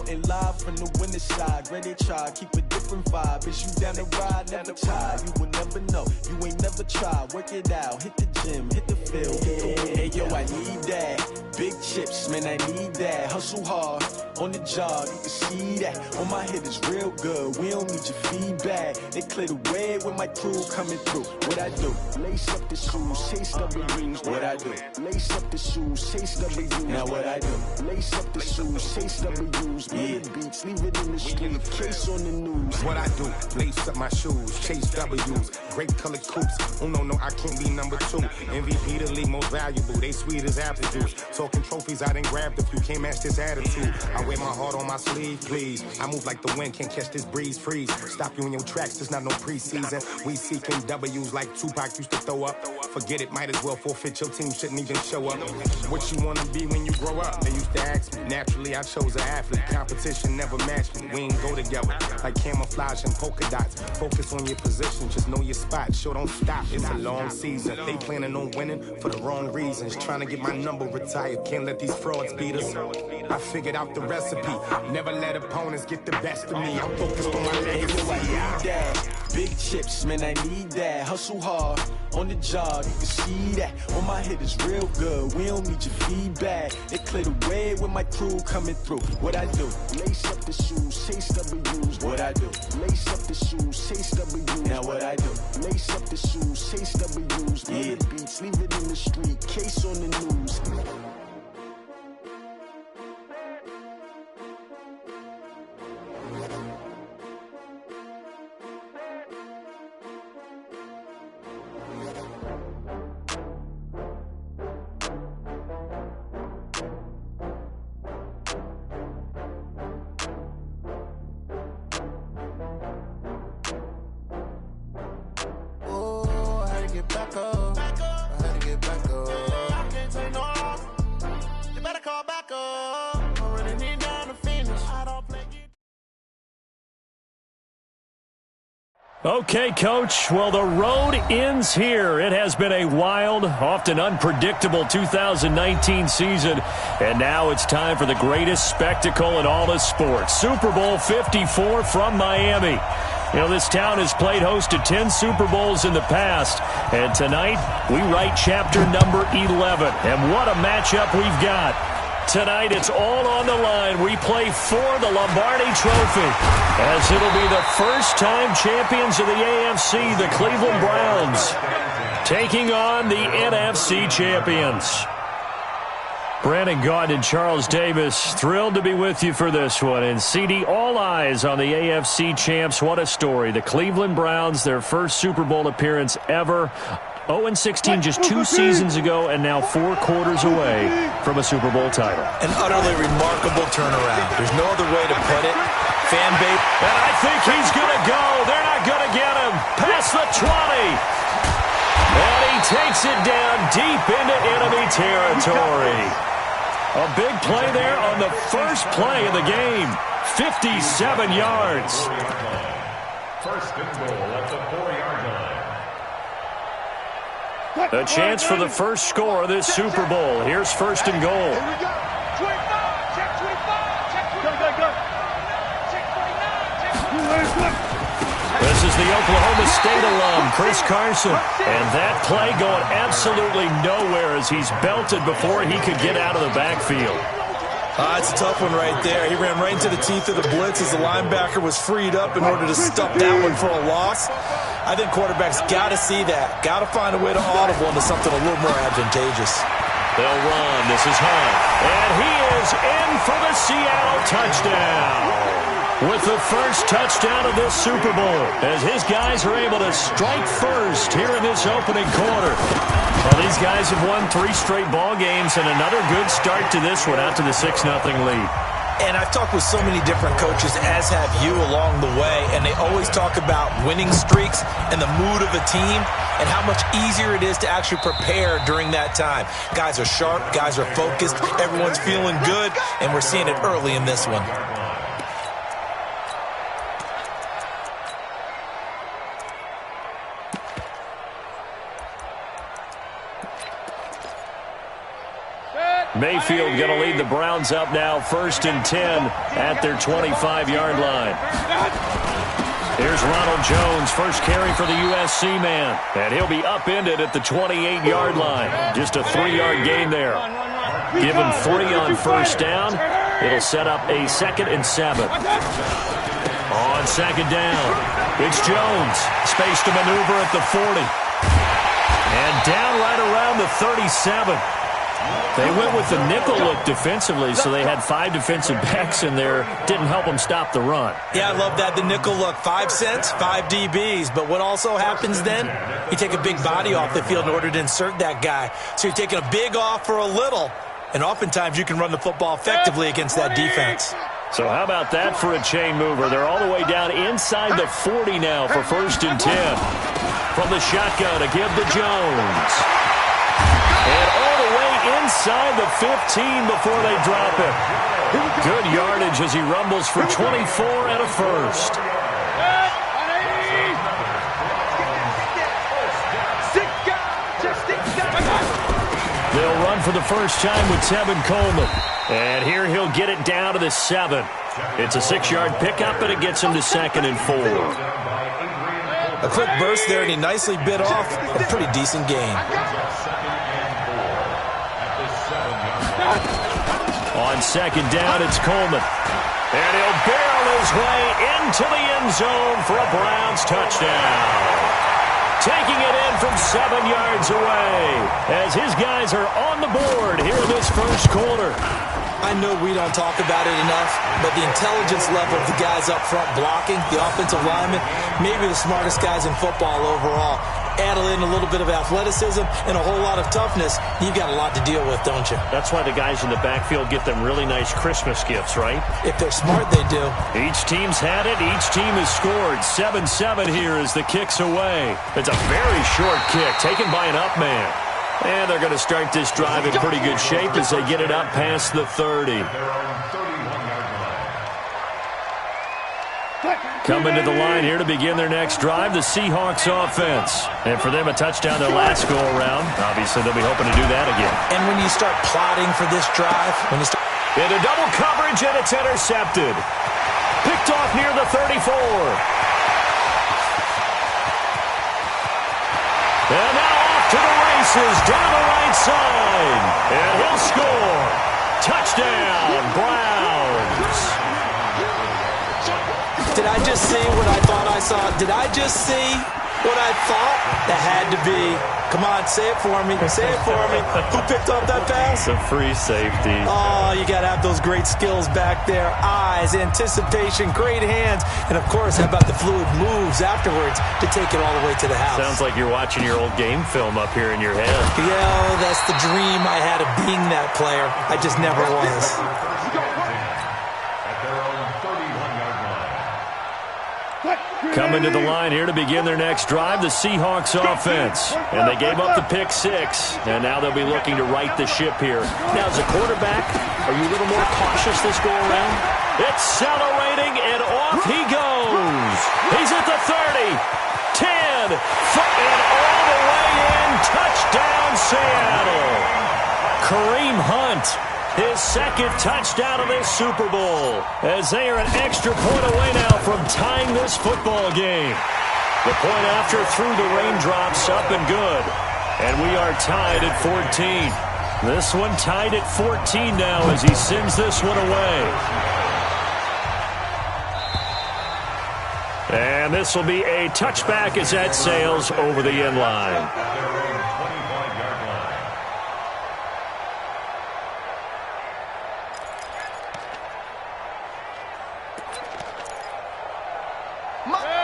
reporting live from the winning side. Ready to try, keep a different vibe. Is you down the ride, never try. You will never know, you ain't never tried. Work it out, hit the gym, hit the field, hit the win. Hey yo, I need that. Big chips, man, I need that. Hustle hard, on the job, you can see that. On my head is real good, we don't need your feedback. They clear the way with my crew coming through. What I do? Lace up the shoes, chase W's. What I do? Lace up the shoes, chase W's. Now what I do? Lace up the shoes, chase W's. Million beats, leave it in the street, case on the news. What I do? Lace up my shoes, chase W's. Great colored coops. Oh no, I can't be number 2. MVP the league most valuable. They sweet as apple juice. Talking trophies, I didn't grab the few. Can't match this attitude. I wear my heart on my sleeve, please. I move like the wind, can't catch this breeze, freeze. Stop you in your tracks, there's not no preseason. We seeking W's like Tupac used to throw up. Forget it, might as well forfeit. Your team shouldn't even show up. What you wanna be when you grow up? They used to ask me. Naturally, I chose an athlete. Competition never matched me. We ain't go together like camouflage and polka dots. Focus on your position, just know your spot. Sure, don't stop. It's a long season. They planning on winning for the wrong reasons. Trying to get my number retired. Can't let these frauds beat us. I figured out the recipe. Never let opponents get the best of me. I'm focused on my legacy. I need that. Big chips, man, I need that. Hustle hard, on the job, you can see that. On my head is real good, we don't need your feedback. They clear the way with my crew coming through. What I do? Lace up the shoes, chase W's. What I do? Lace up the shoes, chase W's. Now what I do? Lace up the shoes, chase W's. Million beats, leave it in the street, case on the news. Okay, Coach. Well, the road ends here. It has been a wild, often unpredictable 2019 season, and now it's time for the greatest spectacle in all of sports. Super Bowl 54 from Miami. You know, this town has played host to 10 Super Bowls in the past, and tonight we write chapter number 11. And what a matchup we've got. Tonight, it's all on the line. We play for the Lombardi Trophy, as it'll be the first-time champions of the AFC, the Cleveland Browns, taking on the NFC champions. Brandon Gaudin and Charles Davis, thrilled to be with you for this one. And CD, all eyes on the AFC champs. What a story. The Cleveland Browns, their first Super Bowl appearance ever. 0-16 just 2 seasons ago, and now 4 quarters away from a Super Bowl title. An utterly remarkable turnaround. There's no other way to put it. Fan base. And I think he's going to go. They're not going to get him. Past the 20. And he takes it down deep into enemy territory. A big play there on the first play of the game. 57 yards. First and goal at the 4-yard line. A chance for the first score of this Super Bowl. Here's first and goal. Here we go. 25, check 25, check 25. Go. Check 49, check 49. This is the Oklahoma State alum, Chris Carson. And that play going absolutely nowhere as he's belted before he could get out of the backfield. It's a tough one right there. He ran right into the teeth of the blitz as the linebacker was freed up in order to stop that one for a loss. I think quarterbacks got to see that. Got to find a way to audible into something a little more advantageous. They'll run. This is Hunt. And he is in for the Seattle touchdown. With the first touchdown of this Super Bowl, as his guys are able to strike first here in this opening quarter. Well, these guys have won 3 straight ball games, and another good start to this one out to the 6-0 lead. And I've talked with so many different coaches, as have you, along the way, and they always talk about winning streaks and the mood of a team and how much easier it is to actually prepare during that time. Guys are sharp, guys are focused, everyone's feeling good, and we're seeing it early in this one. Mayfield going to lead the Browns up now, 1st and 10 at their 25-yard line. Here's Ronald Jones, first carry for the USC man. And he'll be upended at the 28-yard line. Just a 3-yard gain there. Give him 3 on 1st down. It'll set up a 2nd and 7. On 2nd down, it's Jones. Space to maneuver at the 40. And down right around the 37. They went with the nickel look defensively, so they had 5 defensive backs in there. Didn't help them stop the run. Yeah, I love that, the nickel look. 5 cents, 5 DBs. But what also happens then? You take a big body off the field in order to insert that guy. So you're taking a big off for a little. And oftentimes you can run the football effectively against that defense. So how about that for a chain mover? They're all the way down inside the 40 now for 1st and 10. From the shotgun to give to Jones. And all the way inside the 15 before they drop it. Good yardage as he rumbles for 24 and a 1st. They'll run for the first time with Tevin Coleman. And here he'll get it down to the 7. It's a 6-yard pickup, and it gets him to 2nd and 4. A quick burst there, and he nicely bit off a pretty decent gain. On 2nd down, it's Coleman. And he'll barrel his way into the end zone for a Browns touchdown. Taking it in from 7 yards away as his guys are on the board here in this first quarter. I know we don't talk about it enough, but the intelligence level of the guys up front blocking, the offensive linemen, maybe the smartest guys in football overall. Add in a little bit of athleticism and a whole lot of toughness, you've got a lot to deal with, don't you? That's why the guys in the backfield get them really nice Christmas gifts, right? If they're smart, they do. Each team's had it. Each team has scored. 7-7 here as the kick's away. It's a very short kick taken by an up man. And they're going to start this drive in pretty good shape as they get it up past the 30. Coming to the line here to begin their next drive, the Seahawks offense. And for them, a touchdown their last go-around. Obviously, they'll be hoping to do that again. And when you start plotting for this drive, into double coverage, and it's intercepted. Picked off near the 34. And now off to the races, down the right side. And he'll score. Touchdown, Browns. Did I just see what I thought I saw? Did I just see what I thought? That had to be. Come on, say it for me. Say it for me. Who picked up that pass? The free safety. Oh, you got to have those great skills back there. Eyes, anticipation, great hands. And, of course, how about the fluid moves afterwards to take it all the way to the house? Sounds like you're watching your old game film up here in your head. Yeah, that's the dream I had of being that player. I just never was. Coming to the line here to begin their next drive, the Seahawks offense. And they gave up the pick 6, and now they'll be looking to right the ship here. Now, as a quarterback, are you a little more cautious this go-around? Accelerating, and off he goes. He's at the 30, 10, and all the way in. Touchdown, Seattle. Kareem Hunt. His 2nd touchdown of this Super Bowl, as they are an extra point away now from tying this football game. The point after through the raindrops, up and good. And we are tied at 14. This one tied at 14 now as he sends this one away. And this will be a touchback as that sails over the end line.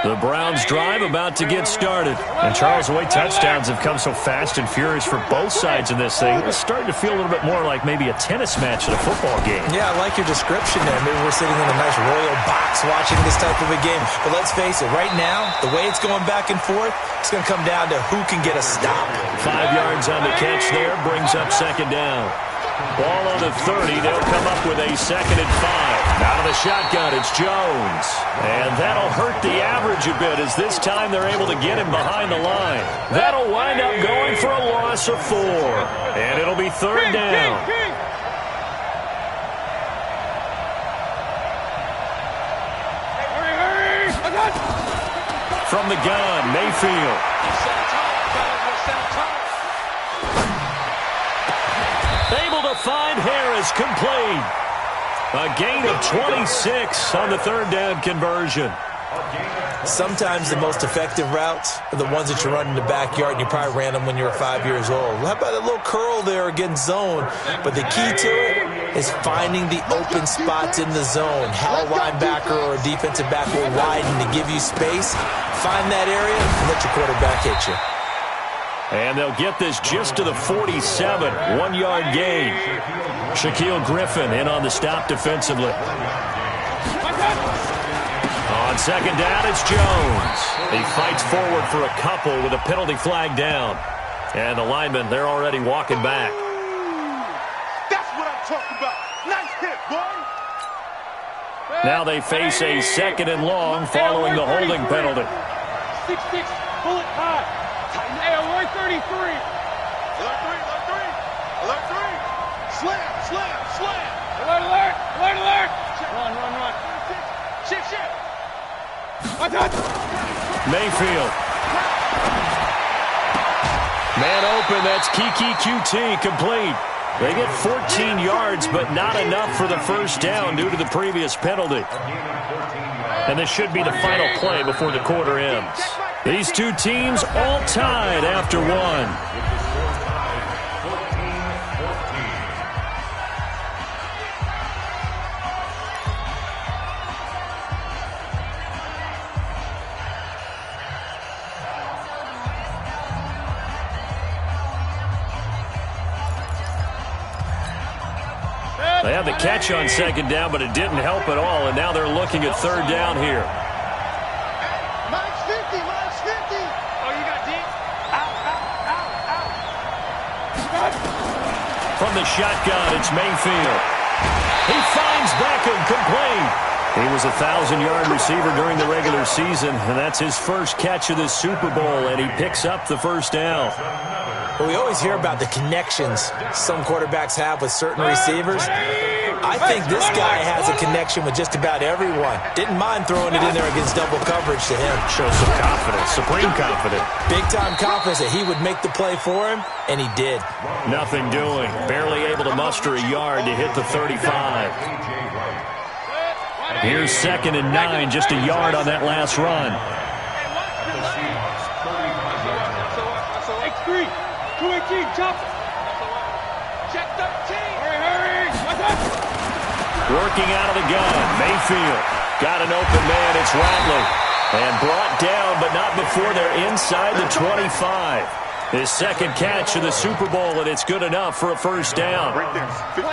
The Browns drive about to get started. And Charles, the way touchdowns have come so fast and furious for both sides in this thing, it's starting to feel a little bit more like maybe a tennis match at a football game. Yeah, I like your description there. Maybe we're sitting in a nice royal box watching this type of a game. But let's face it, right now, the way it's going back and forth, it's going to come down to who can get a stop. 5 yards on the catch there, brings up 2nd down. Ball on the 30, they'll come up with a 2nd and 5. Out of the shotgun, it's Jones. And that'll hurt the average a bit as this time they're able to get him behind the line. That'll wind up going for a loss of 4. And it'll be 3rd down. From the gun, Mayfield. Able to find Harris, complete. A gain of 26 on the third down conversion. Sometimes the most effective routes are the ones that you run in the backyard, and you probably ran them when you were 5 years old. How about a little curl there against zone? But the key to it is finding the open spots in the zone. How a linebacker or a defensive back will widen to give you space. Find that area and let your quarterback hit you. And they'll get this just to the 47, 1-yard gain. Shaquille Griffin in on the stop defensively. On second down, it's Jones. He fights forward for a couple with a penalty flag down. And the linemen, they're already walking back. That's what I'm talking about. Nice hit, boy. Now they face a second and long following the holding penalty. 6'6", bullet high. Hey, alert 33. Alert 3. Slam. Alert. Run. Shift. Mayfield. Man open, that's Kiki QT, complete. They get 14 yards, but not enough for the first down due to the previous penalty. And this should be the final play before the quarter ends. These two teams all tied after one. They had the catch on second down, but it didn't help at all, and now they're looking at third down here. Minus 50. Oh, you got deep? Out. From the shotgun, it's Mayfield. He finds Beckham, complete. He was a 1,000-yard receiver during the regular season, and that's his first catch of the Super Bowl, and he picks up the first down. Well, we always hear about the connections some quarterbacks have with certain receivers. I think this guy has a connection with just about everyone. Didn't mind throwing it in there against double coverage to him. Shows some confidence, supreme confidence. Big-time confidence that he would make the play for him, and he did. Nothing doing. Barely able to muster a yard to hit the 35. Here's 2nd and 9, just a yard on that last run. X3, 218, chop. Check 13. Hurry. Working out of the gun, Mayfield. Got an open man, it's Ratley. And brought down, but not before they're inside the 25. His second catch of the Super Bowl, and it's good enough for a first down.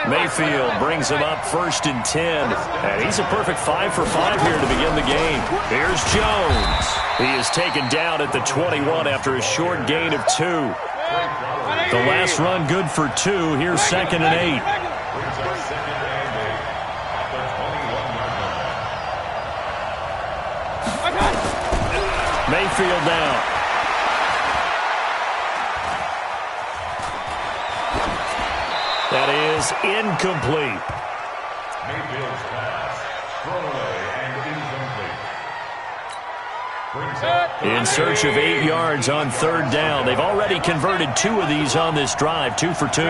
Mayfield brings him up 1st and 10. And he's a perfect 5 for 5 here to begin the game. Here's Jones. He is taken down at the 21 after a short gain of 2. The last run good for 2. Here's 2nd and 8. Mayfield down. That is incomplete. Mayfield's pass, thrown away and incomplete. In search of 8 yards on third down. They've already converted 2 of these on this drive, 2 for 2.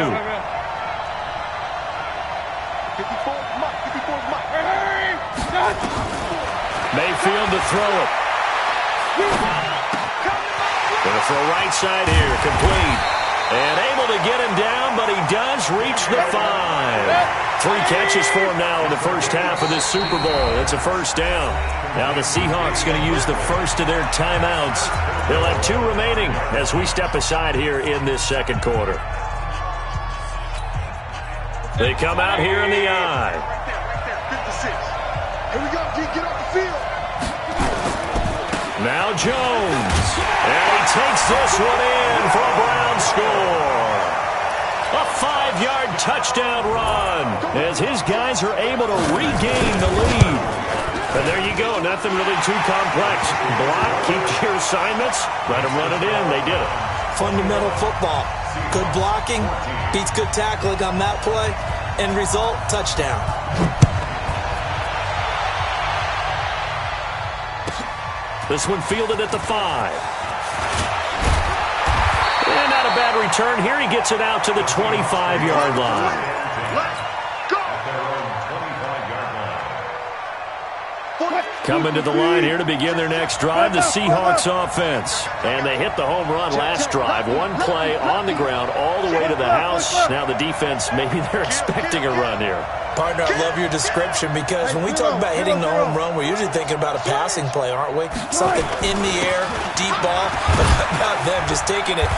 Mayfield to throw it. Gonna throw right side here, complete. And able to get him down, but he does reach the 5. 3 catches for him now in the first half of this Super Bowl. It's a first down. Now the Seahawks going to use the first of their timeouts. They'll have 2 remaining as we step aside here in this second quarter. They come out here in the eye. Here we go, G, get off the field. Now Jones. And he takes this one in for a Brown score. A 5-yard touchdown run as his guys are able to regain the lead. And there you go. Nothing really too complex. Block, keep to your assignments, let them run it in. They did it. Fundamental football. Good blocking beats good tackling on that play. End result, touchdown. This one fielded at the 5. And not a bad return here. He gets it out to the 25-yard line. Coming to the line here to begin their next drive, the Seahawks offense. And they hit the home run last drive. One play on the ground all the way to the house. Now the defense, maybe they're expecting a run here. Partner, I love your description because when we talk about hitting the home run, we're usually thinking about a passing play, aren't we? Something in the air, deep ball, but not them just taking it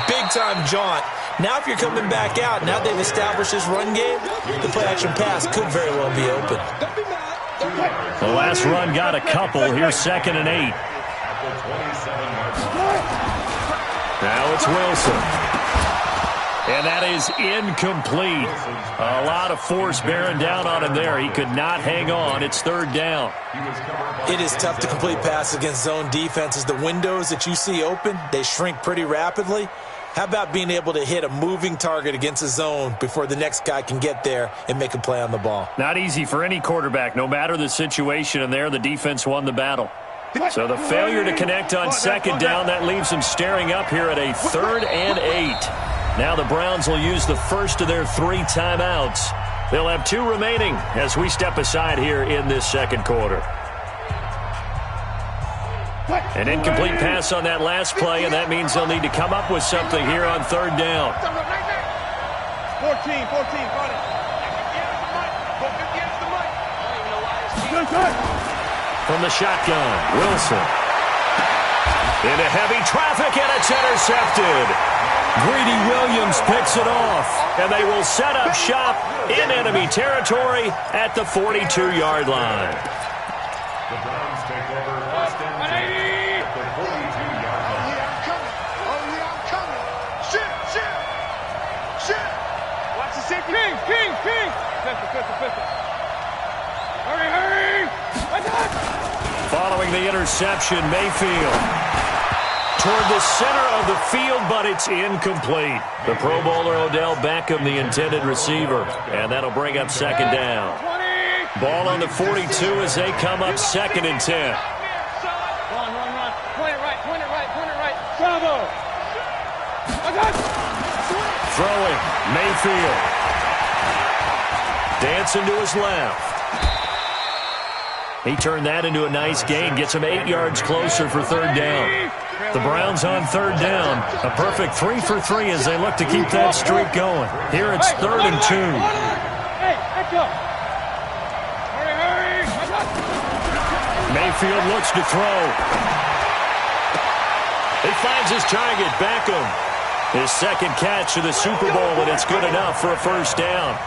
big-time jaunt. Now if you're coming back out, now they've established this run game, the play-action pass could very well be open. The last run got a couple. Here's 2nd and 8. Now it's Wilson. And that is incomplete. A lot of force bearing down on him there. He could not hang on. It's 3rd down. It is tough to complete passes against zone defenses. The windows that you see open, they shrink pretty rapidly. How about being able to hit a moving target against a zone before the next guy can get there and make a play on the ball? Not easy for any quarterback, no matter the situation. And there, the defense won the battle. So the failure to connect on 2nd down, that leaves them staring up here at a 3rd and 8. Now the Browns will use the first of their 3 timeouts. They'll have 2 remaining as we step aside here in this 2nd quarter. An incomplete pass on that last play, and that means they'll need to come up with something here on 3rd down. 14, got it. From the shotgun, Wilson. Into heavy traffic, and it's intercepted. Greedy Williams picks it off, and they will set up shop in enemy territory at the 42-yard line. The Browns take over 1st and 10 at the 42-yard line. I'm coming. Shit. Watch the safety. King. Pistol. Hurry. Following the interception, Mayfield toward the center of the field, but it's incomplete. The Pro Bowler Odell Beckham, the intended receiver, and that'll bring up 2nd down. Ball on the 42 as they come up 2nd and 10. Run. Point it right. Bravo. Throwing, Mayfield. Dancing to his left. He turned that into a nice gain, gets him 8 yards closer for 3rd down. The Browns on 3rd down. A perfect 3 for 3 as they look to keep that streak going. Here it's 3rd and 2. Hey, let's go. Hurry. Mayfield looks to throw. He finds his target, Beckham. His 2nd catch of the Super Bowl, and it's good enough for a 1st down.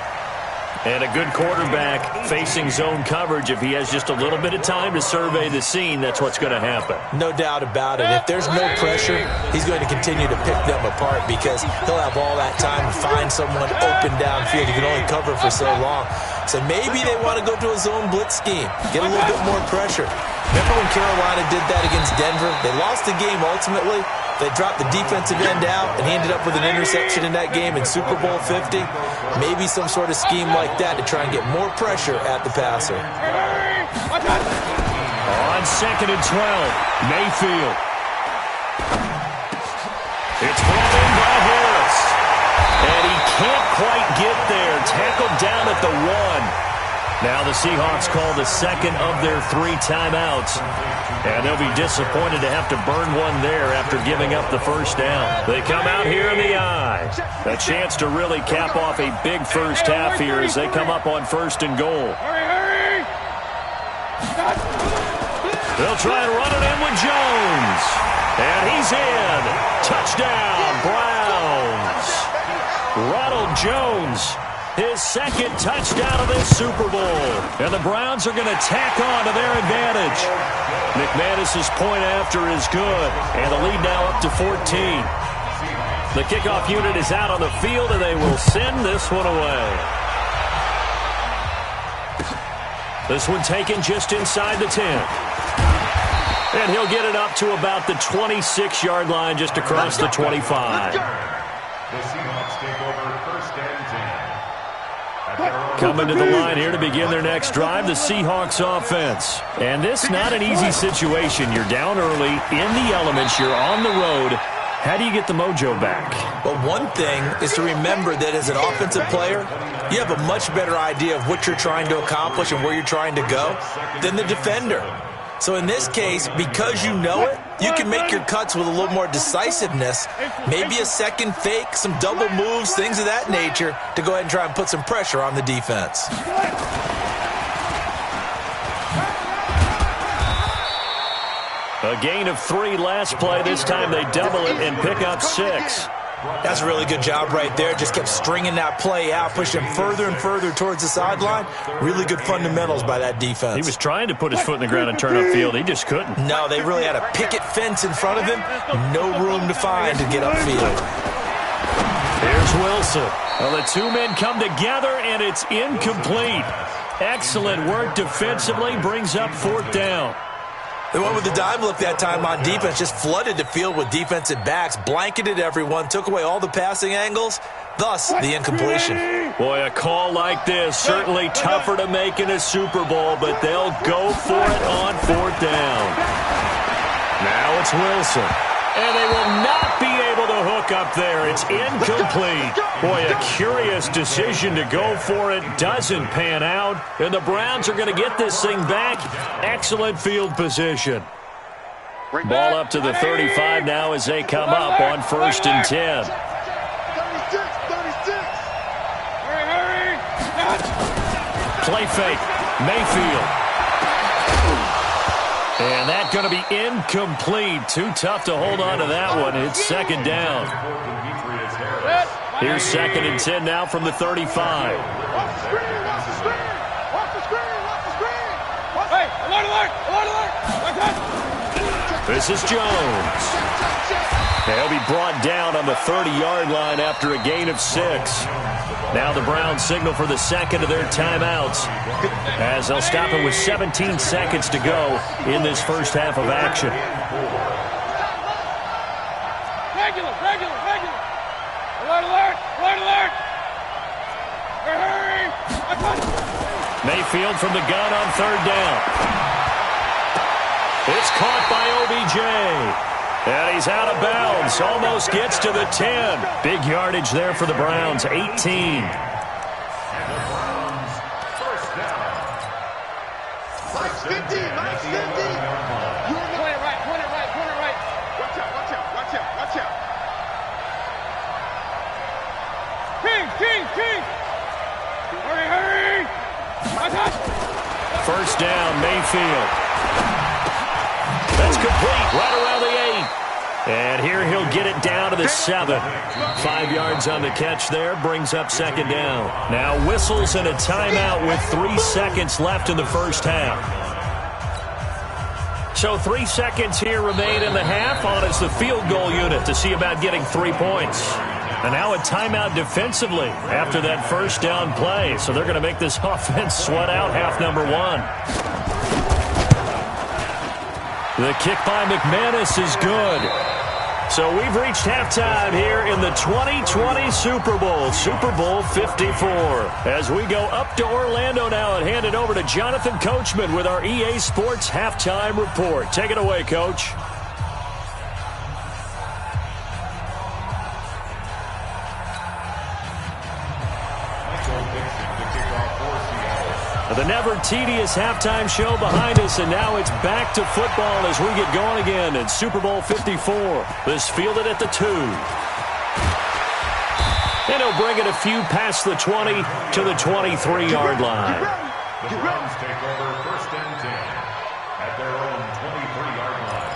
And a good quarterback facing zone coverage. If he has just a little bit of time to survey the scene, that's what's going to happen. No doubt about it. If there's no pressure, he's going to continue to pick them apart because he'll have all that time to find someone open downfield. He can only cover for so long. So maybe they want to go to a zone blitz scheme, get a little bit more pressure. Remember when Carolina did that against Denver? They lost the game ultimately. They dropped the defensive end out, and he ended up with an interception in that game in Super Bowl 50. Maybe some sort of scheme like that to try and get more pressure at the passer. On 2nd and 12, Mayfield. It's brought in by Harris. And he can't quite get there. Tackled down at the 1. Now the Seahawks call the 2nd of their 3 timeouts. And they'll be disappointed to have to burn one there after giving up the 1st down. They come out here in the eye. A chance to really cap off a big first half here as they come up on 1st and goal. Hurry. They'll try and run it in with Jones. And he's in. Touchdown, Browns. Ronald Jones, his 2nd touchdown of this Super Bowl. And the Browns are going to tack on to their advantage. McManus's point after is good. And the lead now up to 14. The kickoff unit is out on the field, and they will send this one away. This one taken just inside the 10. And he'll get it up to about the 26-yard line, just across the 25. The Seahawks take over 1st and 10. Coming to the line here to begin their next drive, the Seahawks offense. And this not an easy situation. You're down early, in the elements, you're on the road. How do you get the mojo back? Well, one thing is to remember that as an offensive player, you have a much better idea of what you're trying to accomplish and where you're trying to go than the defender. So in this case, because you know it, you can make your cuts with a little more decisiveness, maybe a second fake, some double moves, things of that nature, to go ahead and try and put some pressure on the defense. A gain of 3 last play. This time they double it and pick up 6. That's a really good job right there. Just kept stringing that play out, pushing him further and further towards the sideline. Really good fundamentals by that defense. He was trying to put his foot in the ground and turn upfield. He just couldn't. No, they really had a picket fence in front of him. No room to find to get upfield. Here's Wilson. Well, the two men come together, and it's incomplete. Excellent work defensively. Brings up 4th down. They went with the dime look that time on defense, just flooded the field with defensive backs, blanketed everyone, took away all the passing angles, thus the incompletion. Boy, a call like this, certainly tougher to make in a Super Bowl, but they'll go for it on 4th down. Now it's Wilson. And they will not be able to hook up there. It's incomplete. Boy, a curious decision to go for it. Doesn't pan out. And the Browns are going to get this thing back. Excellent field position. Ball up to the 35 now as they come up on 1st and 10. 36. Hurry. Play fake. Mayfield. And that's going to be incomplete. Too tough to hold on to that one. It's 2nd down. Here's 2nd and 10 now from the 35. Watch the screen. Hey, alert. This is Jones. He'll be brought down on the 30-yard line after a gain of 6. Now the Browns signal for the second of their timeouts as they'll stop it with 17 seconds to go in this first half of action. Regular. Alert. Hurry. Mayfield from the gun on 3rd down. It's caught by OBJ. And he's out of bounds. Almost gets to the 10. Big yardage there for the Browns. 18. First down. Mike's 50. Point it right. Watch out. King. Hurry. First down, Mayfield. That's complete. Right around the 8. And here he'll get it down to the 7. 5 yards on the catch there. Brings up 2nd down. Now whistles and a timeout with 3 seconds left in the first half. So 3 seconds here remain in the half on as the field goal unit to see about getting 3 points. And now a timeout defensively after that first down play. So they're going to make this offense sweat out half number 1. The kick by McManus is good. So we've reached halftime here in the 2020 Super Bowl, Super Bowl 54. As we go up to Orlando now and hand it over to Jonathan Coachman with our EA Sports Halftime Report. Take it away, Coach. The never-tedious halftime show behind us, and now it's back to football as we get going again in Super Bowl 54. This fielded at the 2. And he'll bring it a few past the 20 to the 23-yard line. The Browns take over 1st and 10 at their own 23-yard line.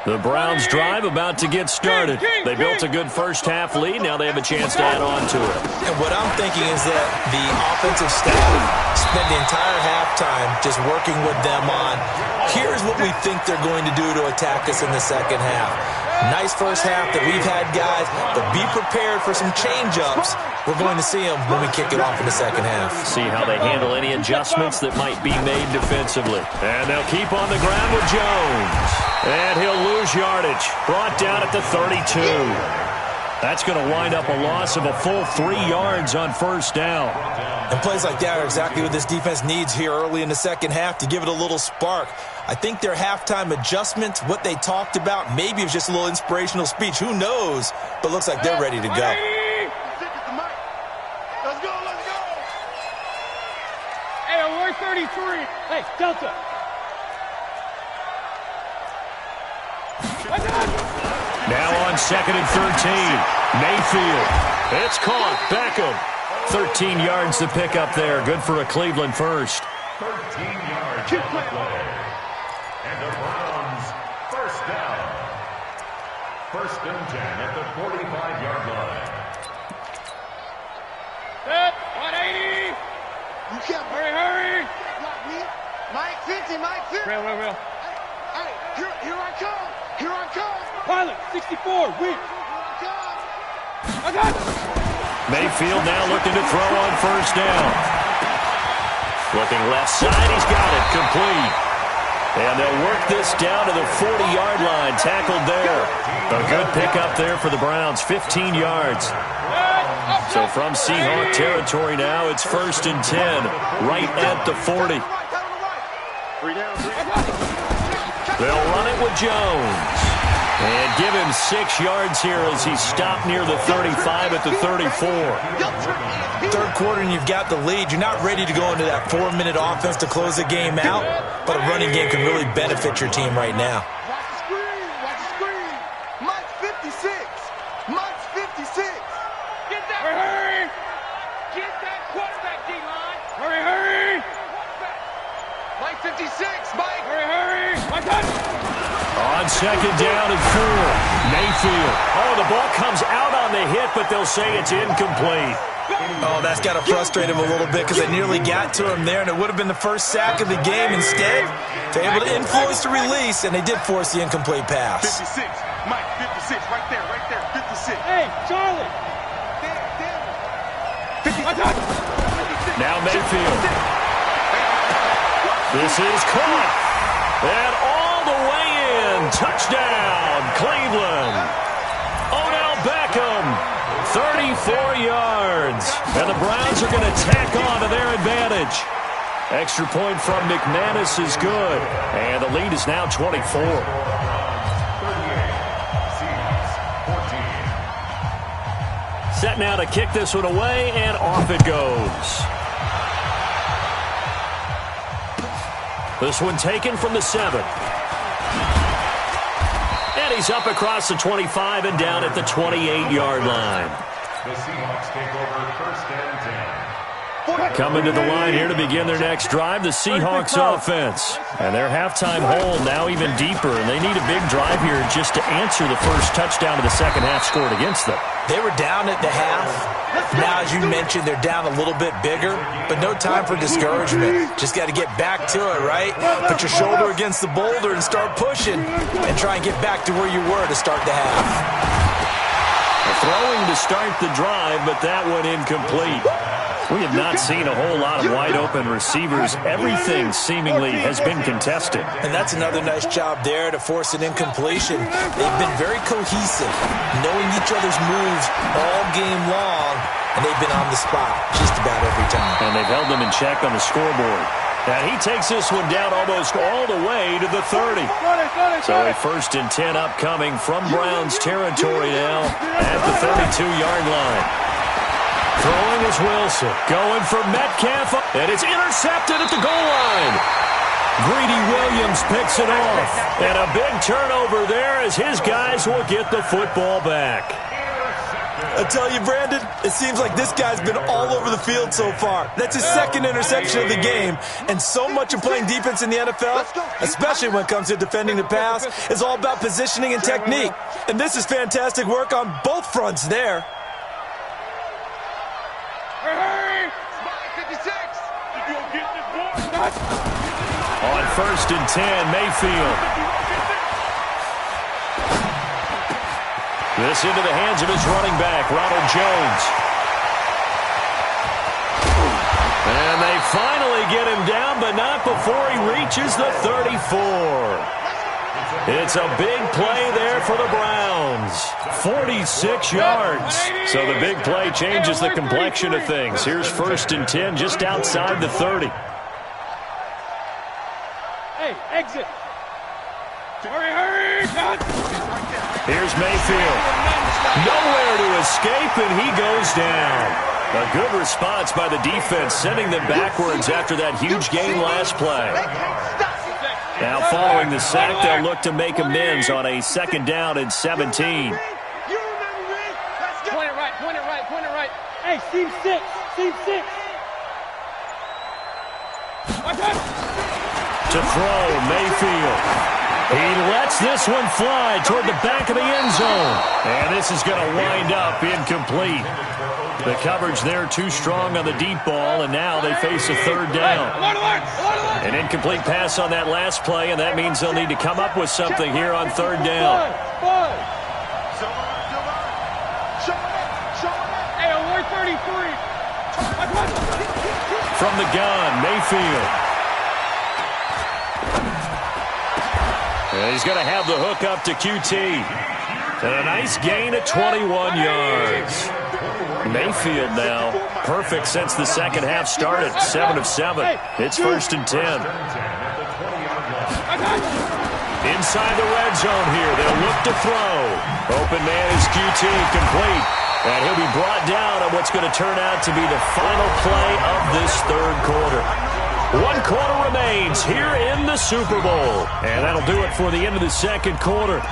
The Browns drive about to get started. They built a good first half lead. Now they have a chance to add on to it. And what I'm thinking is that the offensive staff spent the entire halftime just working with them on, here's what we think they're going to do to attack us in the second half. Nice first half that we've had, guys, but be prepared for some change-ups. We're going to see them when we kick it off in the second half. See how they handle any adjustments that might be made defensively. And they'll keep on the ground with Jones. And he'll lose yardage. Brought down at the 32. That's going to wind up a loss of a full 3 yards on first down. And plays like that are exactly what this defense needs here early in the second half to give it a little spark. I think their halftime adjustments, what they talked about, maybe it was just a little inspirational speech. Who knows? But looks like they're ready to go. Let's go, let's go. Hey, we're 33. Hey, Delta. Now on 2nd and 13. Mayfield. It's caught. Beckham. 13 yards to pick up there. Good for a Cleveland first. 13 yards on the play. And the Browns first down. 1st and 10 at the 45-yard line. Set, 180. You can't Hurry. Mike 50, Mike 50. Real. Hey, here I come. Here I come. Pilot, 64, whip. Here I come. I got it. Mayfield now looking to throw on first down. Looking left side, he's got it, complete. And they'll work this down to the 40-yard line, tackled there. A good pickup there for the Browns, 15 yards. So from Seahawk territory now, it's 1st and 10, right at the 40. They'll run it with Jones. And give him 6 yards here as he's stopped near the 35 at the 34. Third quarter and you've got the lead. You're not ready to go into that 4-minute offense to close the game out, but a running game can really benefit your team right now. Watch the screen. Watch the screen. Mike 56. Mike 56. Get that. Hurry. Get that quarterback, D-line. Hurry. Mike 56. Mike. Hurry. My touch. On 2nd down and 4, Mayfield. Oh, the ball comes out on the hit, but they'll say it's incomplete. Oh, that's got to frustrate him a little bit because they nearly got to him there, and it would have been the first sack of the game. Instead, they're able to influence the release, and they did force the incomplete pass. 56. Mike 56. Right there. 56. Hey, Charlie. Damn. My touch. Now Mayfield. This is caught. And all the way in. Touchdown, Cleveland. Odell Beckham, 34 yards. And the Browns are going to tack on to their advantage. Extra point from McManus is good. And the lead is now 24. 38, Seahawks 14. Set now to kick this one away, and off it goes. This one taken from the 7. And he's up across the 25 and down at the 28-yard line. The Seahawks take over 1st and 10. Coming to the line here to begin their next drive, the Seahawks offense. And their halftime hole now even deeper, and they need a big drive here just to answer the first touchdown of the second half scored against them. They were down at the half. Now, as you mentioned, they're down a little bit bigger, but no time for discouragement. Just got to get back to it, right? Put your shoulder against the boulder and start pushing and try and get back to where you were to start the half. Throwing to start the drive, but that one incomplete. We have not seen a whole lot of wide-open receivers. Everything seemingly has been contested. And that's another nice job there to force an incompletion. They've been very cohesive, knowing each other's moves all game long, and they've been on the spot just about every time. And they've held them in check on the scoreboard. And he takes this one down almost all the way to the 30. So a 1st and 10 upcoming from Browns territory now at the 32-yard line. Throwing is Wilson. Going for Metcalf. And it's intercepted at the goal line. Greedy Williams picks it off. And a big turnover there as his guys will get the football back. I tell you, Brandon, it seems like this guy's been all over the field so far. That's his 2nd interception of the game. And so much of playing defense in the NFL, especially when it comes to defending the pass, is all about positioning and technique. And this is fantastic work on both fronts there. Hurry. 56. On 1st and 10, Mayfield. This into the hands of his running back, Ronald Jones. And they finally get him down, but not before he reaches the 34. It's a big play there for the Browns. 46 yards. So the big play changes the complexion of things. Here's 1st and 10 just outside the 30. Hey, exit. Hurry, Here's Mayfield. Nowhere to escape, and he goes down. A good response by the defense, sending them backwards after that huge gain last play. Now following the sack, they'll look to make amends on a 2nd down and 17. Point it right, point it right, point it right. Hey, seam 6, seam 6. Watch out. To throw, Mayfield. He lets this one fly toward the back of the end zone. And this is going to wind up incomplete. The coverage there too strong on the deep ball, and now they face a 3rd down. An incomplete pass on that last play, and that means they'll need to come up with something here on 3rd down. Hey, alert 33. From the gun, Mayfield. And he's going to have the hook up to QT. And a nice gain of 21 yards. Mayfield now perfect since the 2nd half started. 7 of 7. It's 1st and 10. Inside the red zone here. They'll look to throw. Open man is QT, complete. And he'll be brought down on what's going to turn out to be the final play of this 3rd quarter. 1 quarter remains here in the Super Bowl. And that'll do it for the end of the 2nd quarter.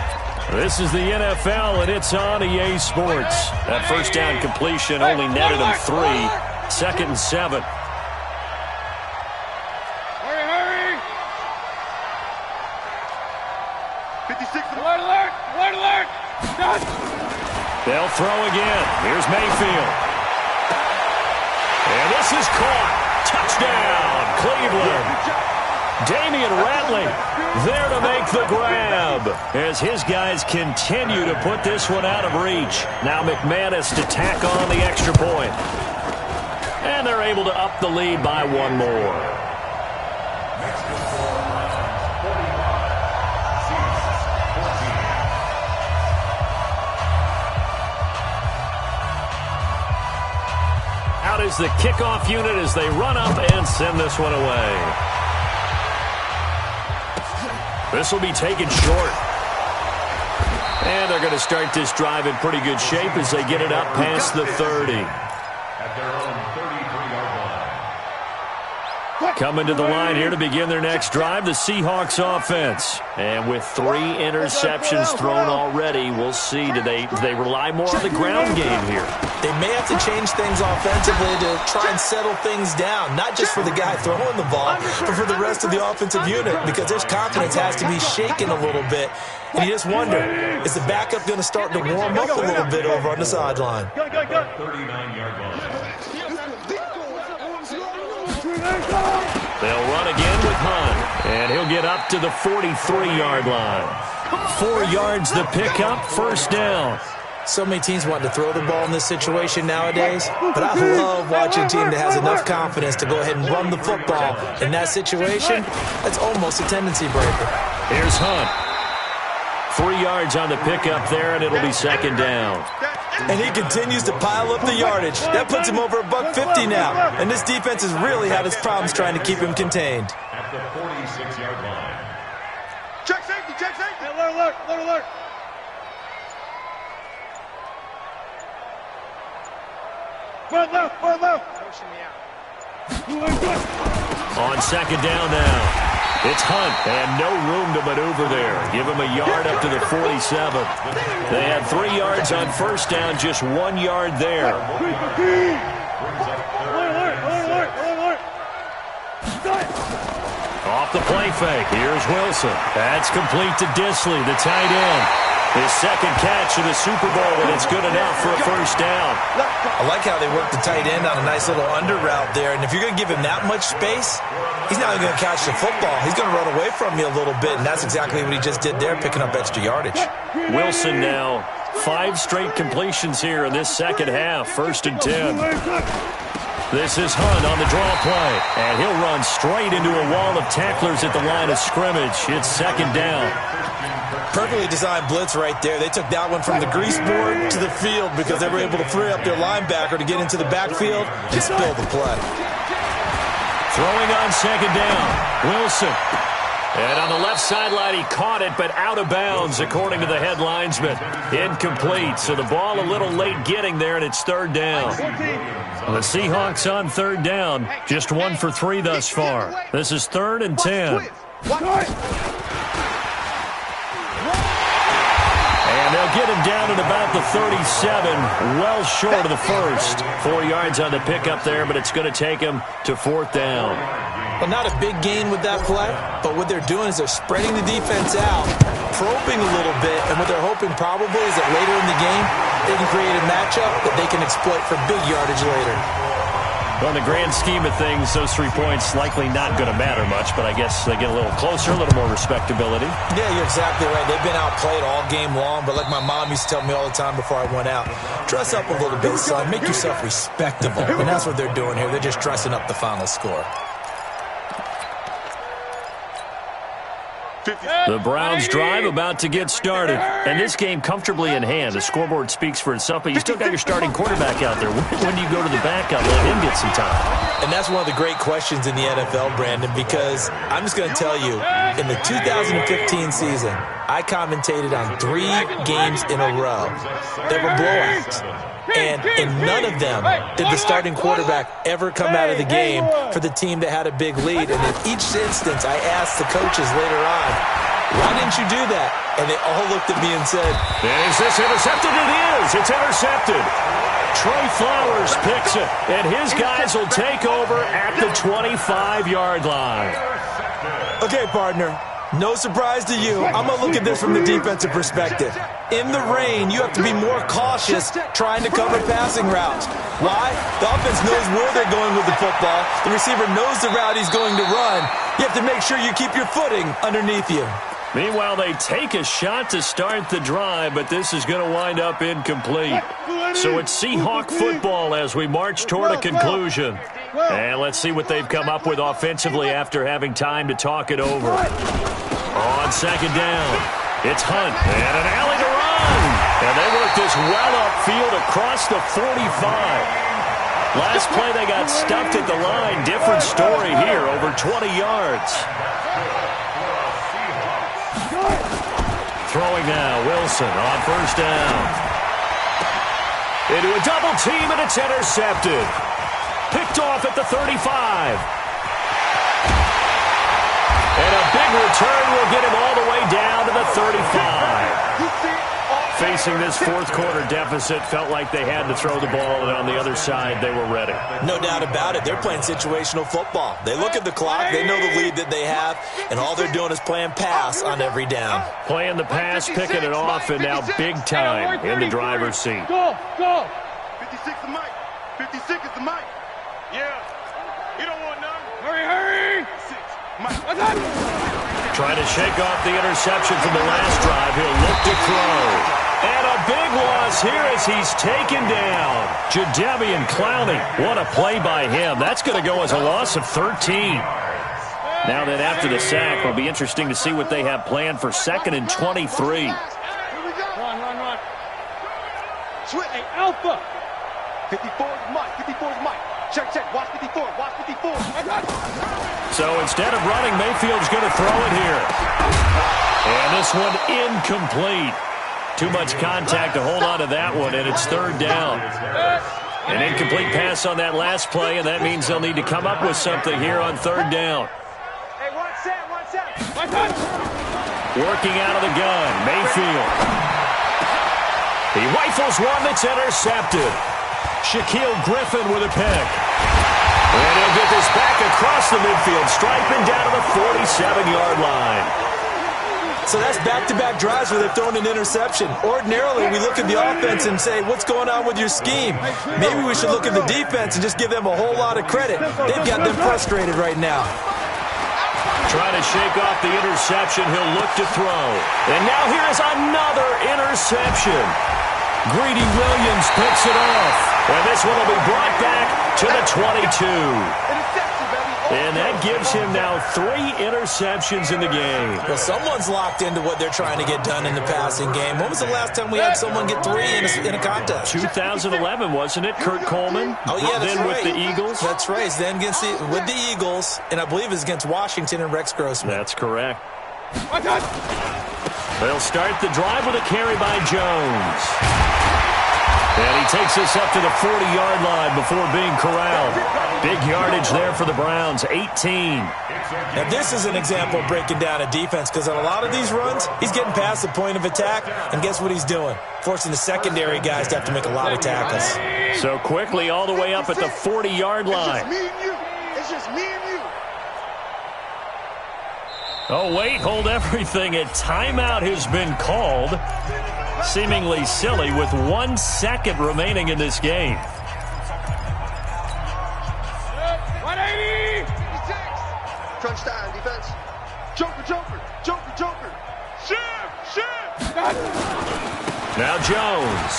This is the NFL, and it's on EA Sports. That 1st down completion only netted him 3. 2nd and 7. Hurry. 56. Alert. They'll throw again. Here's Mayfield. And this is caught. Touchdown, Cleveland. Damian Ratley there to make the grab as his guys continue to put this one out of reach. Now McManus to tack on the extra point. And they're able to up the lead by 1 more. Out is the kickoff unit as they run up and send this one away. This will be taken short. And they're going to start this drive in pretty good shape as they get it up past the 30. At their own 33-yard line. Coming to the line here to begin their next drive, the Seahawks offense. And with 3 interceptions thrown already, we'll see. Do they rely more on the ground game here? They may have to change things offensively to try and settle things down, not just for the guy throwing the ball, but for the rest of the offensive unit, because their confidence has to be shaken a little bit. And you just wonder, is the backup going to start to warm up a little bit over on the sideline? 39-yard line. They'll run again with Hunt, and he'll get up to the 43-yard line. 4 yards the pickup, 1st down. So many teams want to throw the ball in this situation nowadays, but I love watching a team that has enough confidence to go ahead and run the football. In that situation, that's almost a tendency breaker. Here's Hunt. 3 yards on the pickup there, and it'll be 2nd down. And he continues to pile up the yardage. That puts him over $150 now. And this defense has really had its problems trying to keep him contained. At the 46-yard line. Check safety. Hey, alert. Forward left. Pushing me out. On 2nd down now. It's Hunt, and no room to maneuver there. Give him a yard up to the 47. They had 3 yards on 1st down, just 1 yard there. Alert. Off the play fake. Here's Wilson. That's complete to Disley, the tight end. His 2nd catch of the Super Bowl, and it's good enough for a 1st down. I like how they work the tight end on a nice little under route there. And if you're going to give him that much space, he's not even going to catch the football. He's going to run away from you a little bit, and that's exactly what he just did there, picking up extra yardage. Wilson now, 5 straight completions here in this 2nd half. 1st and 10. This is Hunt on the draw play, and he'll run straight into a wall of tacklers at the line of scrimmage. It's second down. Perfectly designed blitz right there. They took that one from the grease board to the field because they were able to free up their linebacker to get into the backfield and spill the play. Throwing on second down, Wilson. And on the left sideline, he caught it, but out of bounds, according to the head linesman. Incomplete, so the ball a little late getting there, and it's third down. The Seahawks on third down, just 1 for 3 thus far. This is 3rd and 10. And they'll get him down at about the 37, well short of the first. 4 yards on the pickup there, but it's going to take him to 4th down. Well, not a big gain with that play, but what they're doing is they're spreading the defense out, probing a little bit, and what they're hoping probably is that later in the game, they can create a matchup that they can exploit for big yardage later. Well, in the grand scheme of things, those 3 points likely not going to matter much, but I guess they get a little closer, a little more respectability. Yeah, you're exactly right. They've been outplayed all game long, but like my mom used to tell me all the time before I went out, dress up a little bit, son. Make yourself respectable. And that's what they're doing here. They're just dressing up the final score. The Browns drive about to get started. And this game comfortably in hand. The scoreboard speaks for itself, but you still got your starting quarterback out there. When do you go to the backup? Let him get some time. And that's one of the great questions in the NFL, Brandon, because I'm just going to tell you, in the 2015 season, I commentated on 3 games in a row that were blowouts. And in none of them did the starting quarterback ever come out of the game for the team that had a big lead. And in each instance, I asked the coaches later on, why didn't you do that? And they all looked at me and said, is this intercepted? It is. It's intercepted. Trey Flowers picks it, and his guys will take over at the 25-yard line. Okay, partner. No surprise to you. I'm going to look at this from the defensive perspective. In the rain, you have to be more cautious trying to cover passing routes. Why? The offense knows where they're going with the football. The receiver knows the route he's going to run. You have to make sure you keep your footing underneath you. Meanwhile, they take a shot to start the drive, but this is going to wind up incomplete. So it's Seahawk football as we march toward a conclusion. And let's see what they've come up with offensively after having time to talk it over. On second down, it's Hunt and an alley to run. And they work this well upfield across the 45. Last play they got stuffed at the line. Different story here, over 20 yards. Throwing now, Wilson on first down. Into a double team, and it's intercepted. Picked off at the 35. And a big return will get him all the way down to the 35. Facing this fourth-quarter deficit, felt like they had to throw the ball, and on the other side, they were ready. No doubt about it. They're playing situational football. They look at the clock, they know the lead that they have, and all they're doing is playing pass on every down. Playing the pass, picking it off, and now big time in the driver's seat. Go! 56 is Mike. 56 is the Mike. Yeah. You don't want none. Hurry! 6. Mike. Trying to shake off the interception from the last drive. He'll look to throw. And a big loss here as he's taken down. Jadeveon Clowney. What a play by him. That's going to go as a loss of 13. Now that after the sack, it'll be interesting to see what they have planned for 2nd and 23. Run. Switch. Hey, Alpha. 54 is Mike. 54 is Mike. Check. Watch 54. Watch 54. So instead of running, Mayfield's going to throw it here. And this one incomplete. Too much contact to hold on to that one, and it's third down. An incomplete pass on that last play, and that means they'll need to come up with something here on third down. Hey, one set. Working out of the gun, Mayfield. He rifles one that's intercepted. Shaquille Griffin with a pick. And he'll get this back across the midfield stripe and down to the 47-yard line. So that's back-to-back drives where they've thrown an interception. Ordinarily, we look at the offense and say, what's going on with your scheme? Maybe we should look at the defense and just give them a whole lot of credit. They've got them frustrated right now. Trying to shake off the interception. He'll look to throw. And now here is another interception. Greedy Williams picks it off. And this one will be brought back to the 22. And that gives him now 3 interceptions in the game. Well, someone's locked into what they're trying to get done in the passing game. When was the last time we had someone get 3 in a contest? 2011, wasn't it? Kurt Coleman? Oh, yeah, that's then right. with the Eagles? That's right. Then with the Eagles, and I believe it's against Washington and Rex Grossman. That's correct. They'll start the drive with a carry by Jones. And he takes us up to the 40-yard line before being corralled. Big yardage there for the Browns, 18. Now, this is an example of breaking down a defense, because on a lot of these runs, he's getting past the point of attack, and guess what he's doing? Forcing the secondary guys to have to make a lot of tackles. So quickly all the way up at the 40-yard line. It's just me and you. It's just me and you. Oh, wait, hold everything. A timeout has been called. Seemingly silly with 1 second remaining in this game. 180! Crunch time, defense. Joker, joker, joker, joker. Shift! Now Jones.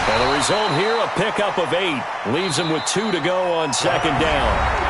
And the result here, a pickup of 8. Leaves him with 2 to go on second down.